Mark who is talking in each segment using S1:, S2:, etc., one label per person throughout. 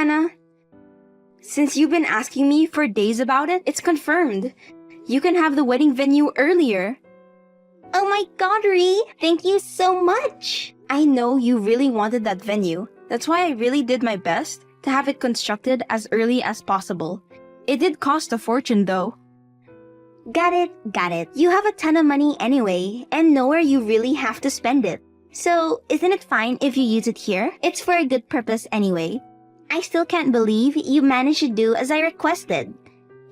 S1: Hannah. Since you've been asking me for days about it, it's confirmed. You can have the wedding venue earlier.
S2: Oh my God, Ree! Thank you so much!
S1: I know you really wanted that venue. That's why I really did my best to have it constructed as early as possible. It did cost a fortune though.
S2: Got it. You have a ton of money anyway, and nowhere you really have to spend it. So, isn't it fine if you use it here? It's for a good purpose anyway. I still can't believe you managed to do as I requested.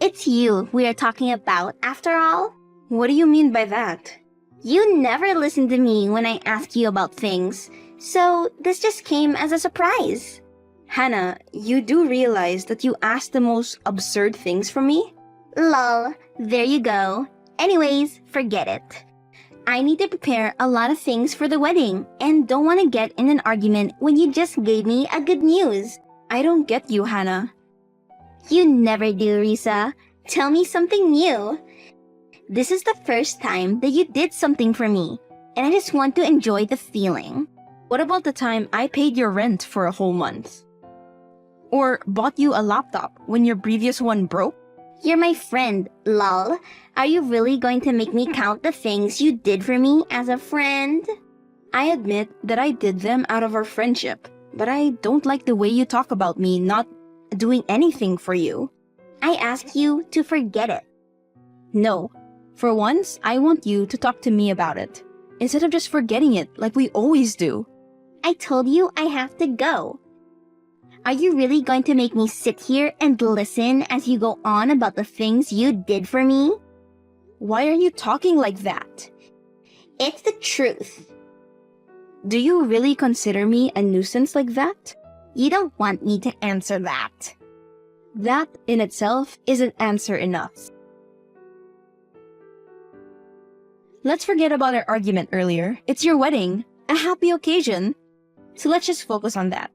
S2: It's you we are talking about, after all.
S1: What do you mean by that?
S2: You never listen to me when I ask you about things, so this just came as a surprise.
S1: Hannah, you do realize that you asked the most absurd things from me?
S2: Lol, there you go. Anyways, forget it. I need to prepare a lot of things for the wedding and don't want to get in an argument when you just gave me a good news.
S1: I don't get you, Hannah.
S2: You never do, Risa. Tell me something new. This is the first time that you did something for me, and I just want to enjoy the feeling.
S1: What about the time I paid your rent for a whole month? Or bought you a laptop when your previous one broke?
S2: You're my friend, lol. Are you really going to make me count the things you did for me as a friend?
S1: I admit that I did them out of our friendship, but I don't like the way you talk about me not doing anything for you.
S2: I ask you to forget it.
S1: No. For once, I want you to talk to me about it, instead of just forgetting it like we always do.
S2: I told you I have to go. Are you really going to make me sit here and listen as you go on about the things you did for me?
S1: Why are you talking like that?
S2: It's the truth.
S1: Do you really consider me a nuisance like that?
S2: You don't want me to answer that.
S1: That in itself isn't answer enough. Let's forget about our argument earlier. It's your wedding, a happy occasion. So let's just focus on that.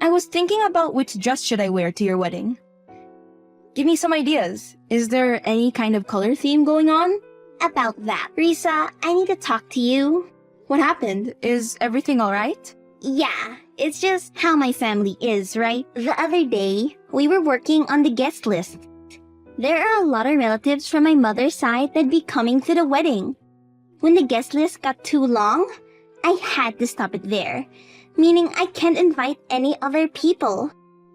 S1: I was thinking about which dress should I wear to your wedding. Give me some ideas. Is there any kind of color theme going on?
S2: About that, Risa, I need to talk to you.
S1: What happened? Is everything alright?
S2: Yeah, it's just how my family is, right? The other day, we were working on the guest list. There are a lot of relatives from my mother's side that'd be coming to the wedding. When the guest list got too long, I had to stop it there, meaning I can't invite any other people.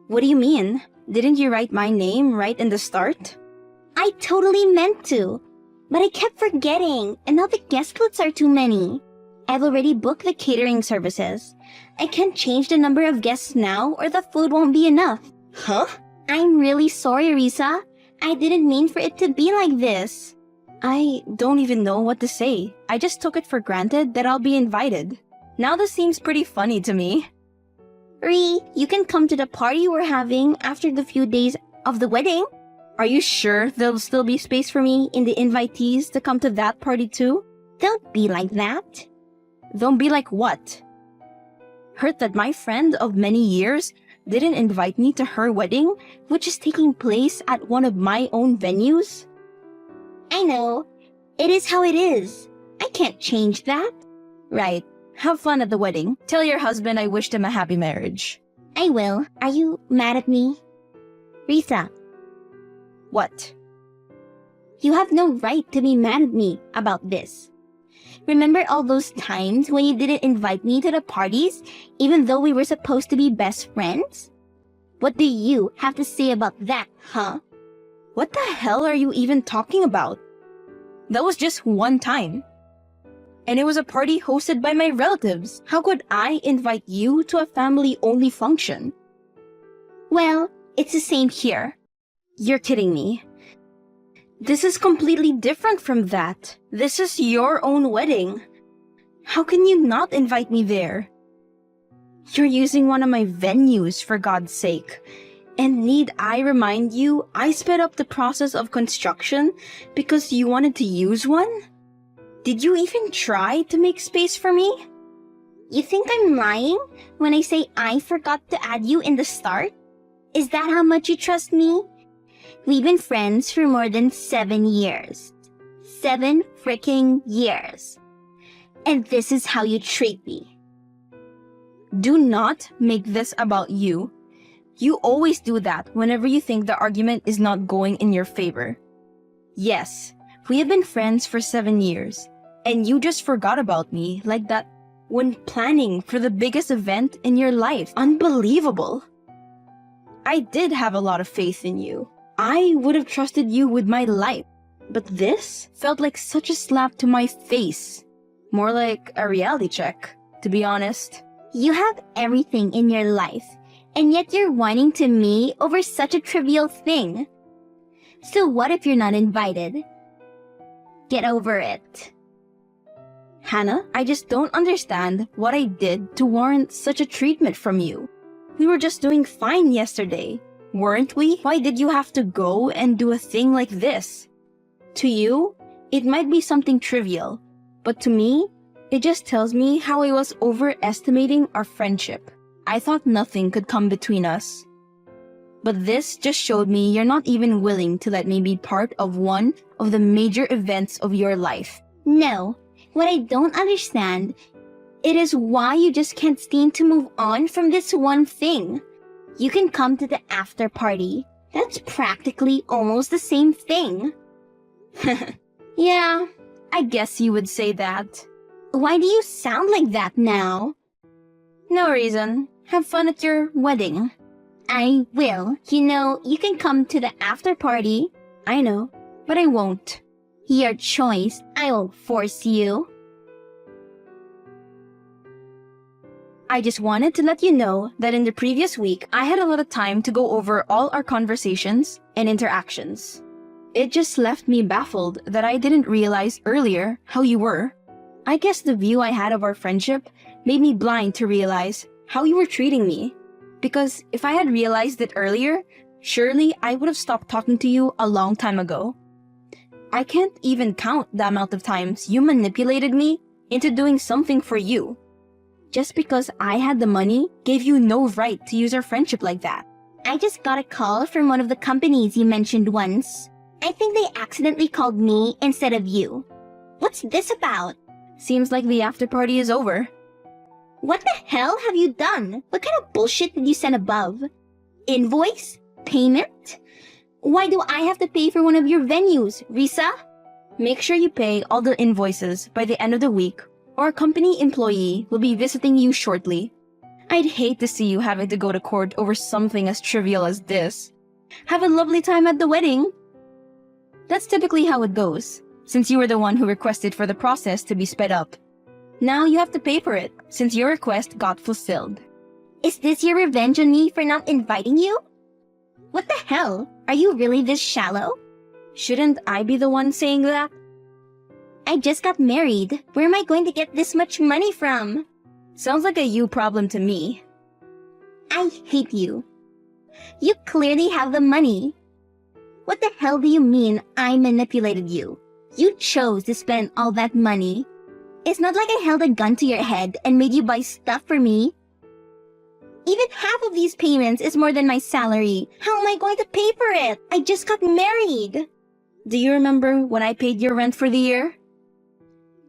S1: What do you mean? Didn't you write my name right in the start?
S2: I totally meant to, but I kept forgetting, and now the guest lists are too many. I've already booked the catering services. I can't change the number of guests now or the food won't be enough.
S1: Huh?
S2: I'm really sorry, Risa. I didn't mean for it to be like this.
S1: I don't even know what to say. I just took it for granted that I'll be invited. Now this seems pretty funny to me.
S2: Ree, you can come to the party we're having after the few days of the wedding.
S1: Are you sure there'll still be space for me in the invitees to come to that party too?
S2: Don't be like that.
S1: Don't be like what? Hurt that my friend of many years didn't invite me to her wedding, which is taking place at one of my own venues?
S2: I know. It is how it is. I can't change that.
S1: Right. Have fun at the wedding. Tell your husband I wished him a happy marriage.
S2: I will. Are you mad at me? Risa.
S1: What?
S2: You have no right to be mad at me about this. Remember all those times when you didn't invite me to the parties, even though we were supposed to be best friends? What do you have to say about that, huh?
S1: What the hell are you even talking about? That was just one time. And it was a party hosted by my relatives. How could I invite you to a family-only function?
S2: Well, it's the same here.
S1: You're kidding me. This is completely different from that. This is your own wedding. How can you not invite me there? You're using one of my venues, for God's sake. And need I remind you, I sped up the process of construction because you wanted to use one? Did you even try to make space for me?
S2: You think I'm lying when I say I forgot to add you in the start? Is that how much you trust me? We've been friends for more than 7 years. 7 freaking years. And this is how you treat me.
S1: Do not make this about you. You always do that whenever you think the argument is not going in your favor. Yes, we have been friends for 7 years, and you just forgot about me like that when planning for the biggest event in your life. Unbelievable. I did have a lot of faith in you. I would have trusted you with my life. But this felt like such a slap to my face. More like a reality check, to be honest.
S2: You have everything in your life, and yet you're whining to me over such a trivial thing. So what if you're not invited? Get over it.
S1: Hannah, I just don't understand what I did to warrant such a treatment from you. We were just doing fine yesterday, weren't we? Why did you have to go and do a thing like this? To you, it might be something trivial, but to me, it just tells me how I was overestimating our friendship. I thought nothing could come between us. But this just showed me you're not even willing to let me be part of one of the major events of your life.
S2: No, what I don't understand, it is why you just can't seem to move on from this one thing. You can come to the after party. That's practically almost the same thing.
S1: Yeah, I guess you would say that.
S2: Why do you sound like that now?
S1: No reason. Have fun at your wedding.
S2: I will. You know, you can come to the after party.
S1: I know, but I won't.
S2: Your choice. I won't force you.
S1: I just wanted to let you know that in the previous week, I had a lot of time to go over all our conversations and interactions. It just left me baffled that I didn't realize earlier how you were. I guess the view I had of our friendship made me blind to realize how you were treating me. Because if I had realized it earlier, surely I would have stopped talking to you a long time ago. I can't even count the amount of times you manipulated me into doing something for you. Just because I had the money gave you no right to use our friendship like that.
S2: I just got a call from one of the companies you mentioned once. I think they accidentally called me instead of you. What's this about?
S1: Seems like the after party is over.
S2: What the hell have you done? What kind of bullshit did you send above? Invoice? Payment? Why do I have to pay for one of your venues, Risa?
S1: Make sure you pay all the invoices by the end of the week, or a company employee will be visiting you shortly. I'd hate to see you having to go to court over something as trivial as this. Have a lovely time at the wedding. That's typically how it goes, since you were the one who requested for the process to be sped up. Now you have to pay for it, since your request got fulfilled.
S2: Is this your revenge on me for not inviting you? What the hell? Are you really this shallow?
S1: Shouldn't I be the one saying that?
S2: I just got married. Where am I going to get this much money from?
S1: Sounds like a you problem to me.
S2: I hate you. You clearly have the money. What the hell do you mean I manipulated you? You chose to spend all that money. It's not like I held a gun to your head and made you buy stuff for me. Even half of these payments is more than my salary. How am I going to pay for it? I just got married.
S1: Do you remember when I paid your rent for the year?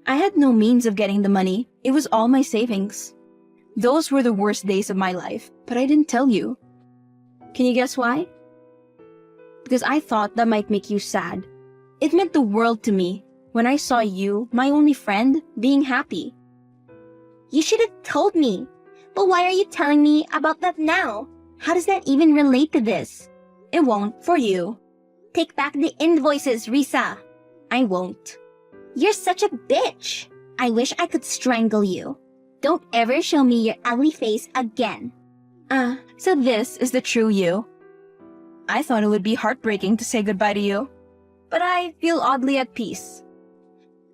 S1: I had no means of getting the money. It was all my savings. Those were the worst days of my life, but I didn't tell you. Can you guess why? Because I thought that might make you sad. It meant the world to me when I saw you, my only friend, being happy.
S2: You should have told me. But why are you telling me about that now? How does that even relate to this?
S1: It won't for you.
S2: Take back the invoices, Risa.
S1: I won't.
S2: You're such a bitch. I wish I could strangle you. Don't ever show me your ugly face again.
S1: So this is the true you. I thought it would be heartbreaking to say goodbye to you, but I feel oddly at peace.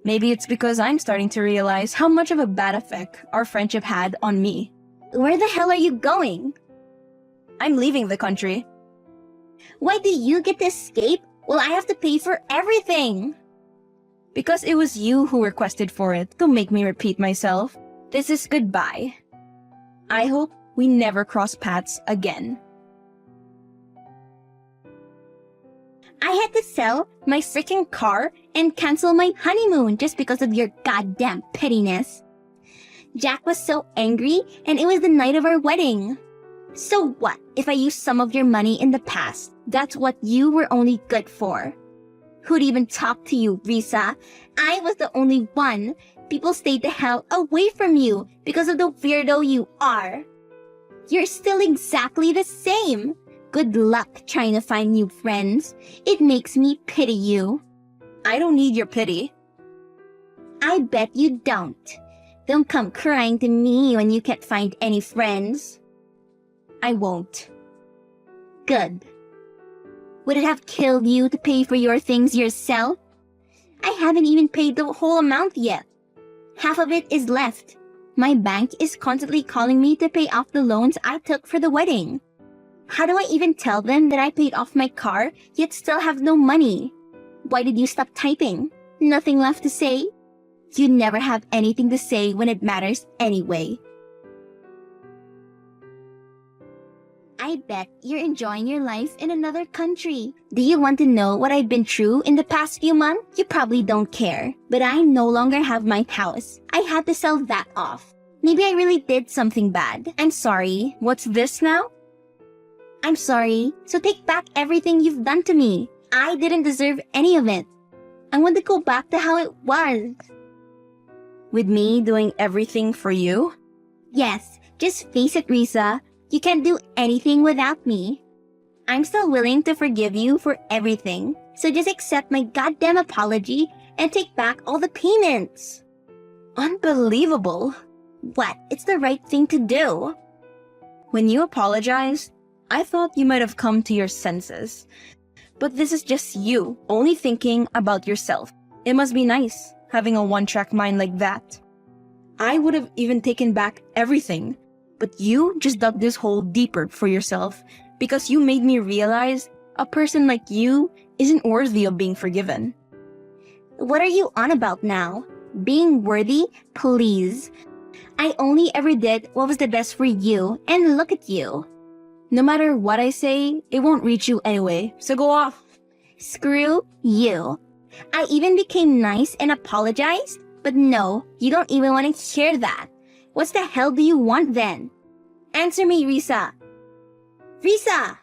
S1: Maybe it's because I'm starting to realize how much of a bad effect our friendship had on me.
S2: Where the hell are you going?
S1: I'm leaving the country.
S2: Why do you get to escape while I have to pay for everything?
S1: Because it was you who requested for it. Don't make me repeat myself. This is goodbye. I hope we never cross paths again.
S2: I had to sell my freaking car and cancel my honeymoon just because of your goddamn pettiness. Jack was so angry, and it was the night of our wedding. So what if I used some of your money in the past? That's what you were only good for. Who'd even talk to you, Risa? I was the only one. People stayed the hell away from you because of the weirdo you are. You're still exactly the same. Good luck trying to find new friends. It makes me pity you.
S1: I don't need your pity.
S2: I bet you don't. Don't come crying to me when you can't find any friends.
S1: I won't.
S2: Good. Would it have killed you to pay for your things yourself? I haven't even paid the whole amount yet. Half of it is left. My bank is constantly calling me to pay off the loans I took for the wedding. How do I even tell them that I paid off my car yet still have no money? Why did you stop typing? Nothing left to say? You never have anything to say when it matters anyway. I bet you're enjoying your life in another country. Do you want to know what I've been through in the past few months? You probably don't care, but I no longer have my house. I had to sell that off. Maybe I really did something bad. I'm sorry.
S1: What's this now?
S2: I'm sorry. So take back everything you've done to me. I didn't deserve any of it. I want to go back to how it was.
S1: With me doing everything for you?
S2: Yes, just face it, Risa. You can't do anything without me. I'm still willing to forgive you for everything. So just accept my goddamn apology and take back all the payments.
S1: Unbelievable.
S2: What? It's the right thing to do.
S1: When you apologized, I thought you might have come to your senses. But this is just you, only thinking about yourself. It must be nice, having a one-track mind like that. I would have even taken back everything, but you just dug this hole deeper for yourself because you made me realize a person like you isn't worthy of being forgiven.
S2: What are you on about now? Being worthy? Please. I only ever did what was the best for you, and look at you.
S1: No matter what I say, it won't reach you anyway, so go off.
S2: Screw you. I even became nice and apologized, but no, you don't even want to hear that. What the hell do you want then? Answer me, Risa. Risa!